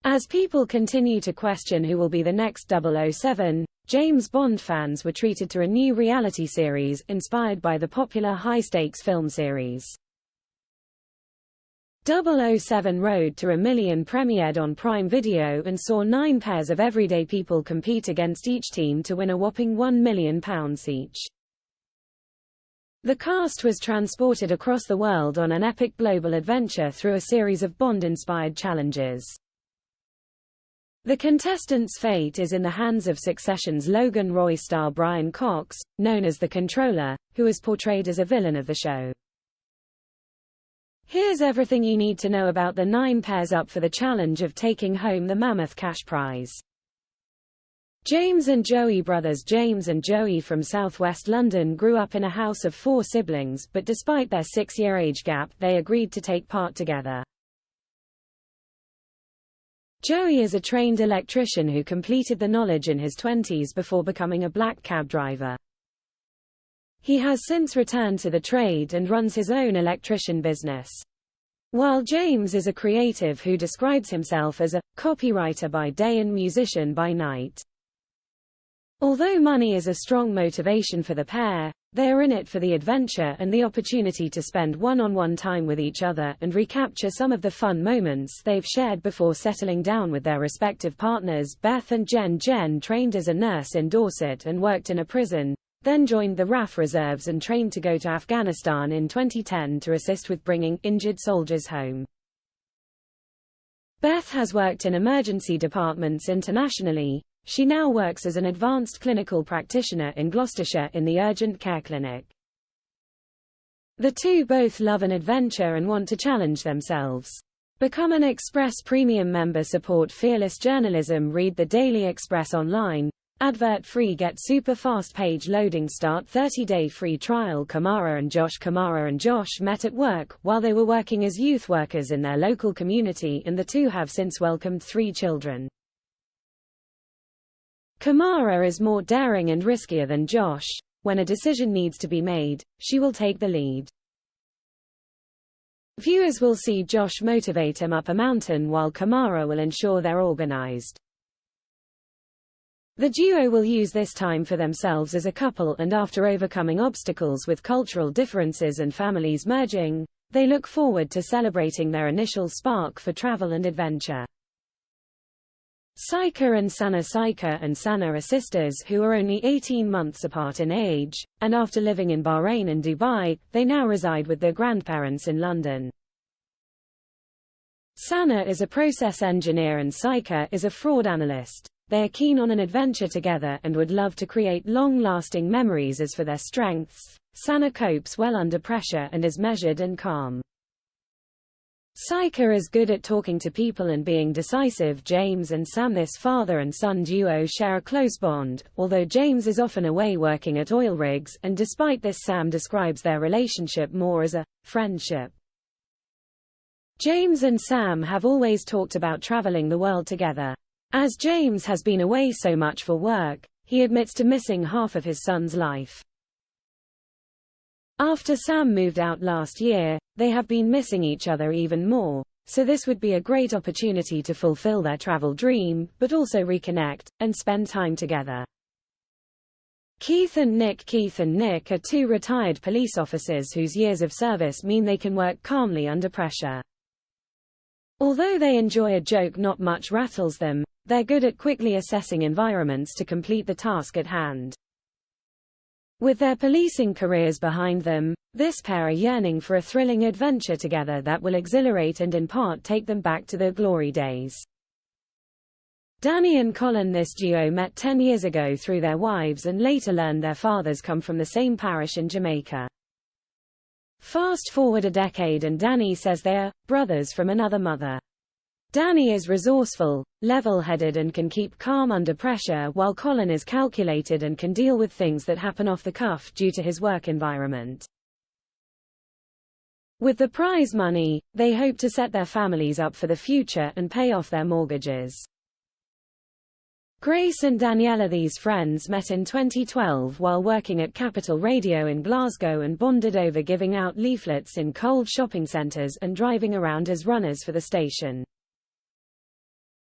As people continue to question who will be the next 007, James Bond fans were treated to a new reality series inspired by the popular high-stakes film series. 007 Road to a Million premiered on Prime Video and saw 9 pairs of everyday people compete against each team to win a whopping £1 million each. The cast was transported across the world on an epic global adventure through a series of Bond-inspired challenges. The contestants' fate is in the hands of Succession's Logan Roy star Brian Cox, known as the Controller, who is portrayed as a villain of the show. Here's everything you need to know about the 9 pairs up for the challenge of taking home the mammoth cash prize. James and Joey brothers James and Joey from southwest London grew up in a house of 4 siblings, but despite their 6-year age gap, they agreed to take part together. Joey is a trained electrician who completed the knowledge in his 20s before becoming a black cab driver. He has since returned to the trade and runs his own electrician business. While James is a creative who describes himself as a copywriter by day and musician by night. Although money is a strong motivation for the pair, they are in it for the adventure and the opportunity to spend one-on-one time with each other and recapture some of the fun moments they've shared before settling down with their respective partners. Beth and Jen. Jen trained as a nurse in Dorset and worked in a prison, then joined the RAF Reserves and trained to go to Afghanistan in 2010 to assist with bringing injured soldiers home. Beth has worked in emergency departments internationally. She now works as an advanced clinical practitioner in Gloucestershire in the urgent care clinic. The two both love an adventure and want to challenge themselves. Become an Express Premium member. Support fearless journalism. Read the Daily Express online. Advert free. Get super fast page loading. Start 30-day free trial. Kamara and Josh met at work while they were working as youth workers in their local community, and the two have since welcomed 3 children. Kamara is more daring and riskier than Josh. When a decision needs to be made, she will take the lead. Viewers will see Josh motivate him up a mountain while Kamara will ensure they're organized. The duo will use this time for themselves as a couple, and after overcoming obstacles with cultural differences and families merging, they look forward to celebrating their initial spark for travel and adventure. Saika and Sana. Saika and Sana are sisters who are only 18 months apart in age, and after living in Bahrain and Dubai, they now reside with their grandparents in London. Sana is a process engineer and Saika is a fraud analyst. They are keen on an adventure together and would love to create long-lasting memories. As for their strengths, Sana copes well under pressure and is measured and calm. Saika is good at talking to people and being decisive. James and Sam. This father and son duo share a close bond, although James is often away working at oil rigs, and despite this Sam describes their relationship more as a friendship. James and Sam have always talked about traveling the world together. As James has been away so much for work, he admits to missing half of his son's life. After Sam moved out last year, they have been missing each other even more, so this would be a great opportunity to fulfill their travel dream, but also reconnect, and spend time together. Keith and Nick. Keith and Nick are 2 retired police officers whose years of service mean they can work calmly under pressure. Although they enjoy a joke, not much rattles them. They're good at quickly assessing environments to complete the task at hand. With their policing careers behind them, this pair are yearning for a thrilling adventure together that will exhilarate and in part take them back to their glory days. Danny and Colin. This duo met 10 years ago through their wives and later learned their fathers come from the same parish in Jamaica. Fast forward a decade and Danny says they are brothers from another mother. Danny is resourceful, level-headed and can keep calm under pressure, while Colin is calculated and can deal with things that happen off the cuff due to his work environment. With the prize money, they hope to set their families up for the future and pay off their mortgages. Grace and Daniela. These friends met in 2012 while working at Capital Radio in Glasgow and bonded over giving out leaflets in cold shopping centres and driving around as runners for the station.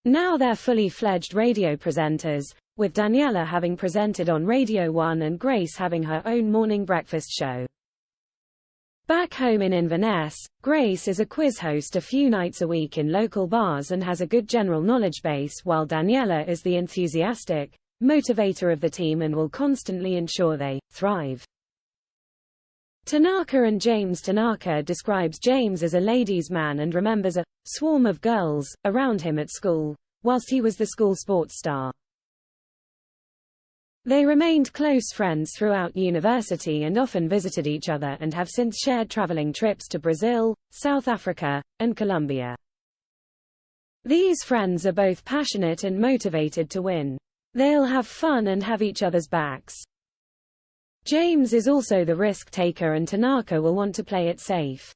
Now they're fully fledged radio presenters, with Daniela having presented on Radio 1 and Grace having her own morning breakfast show. Back home in Inverness, Grace is a quiz host a few nights a week in local bars and has a good general knowledge base, while Daniela is the enthusiastic motivator of the team and will constantly ensure they thrive. Tanaka and James. Tanaka describes James as a ladies' man and remembers a swarm of girls around him at school, whilst he was the school sports star. They remained close friends throughout university and often visited each other and have since shared traveling trips to Brazil, South Africa, and Colombia. These friends are both passionate and motivated to win. They'll have fun and have each other's backs. James is also the risk taker and Tanaka will want to play it safe.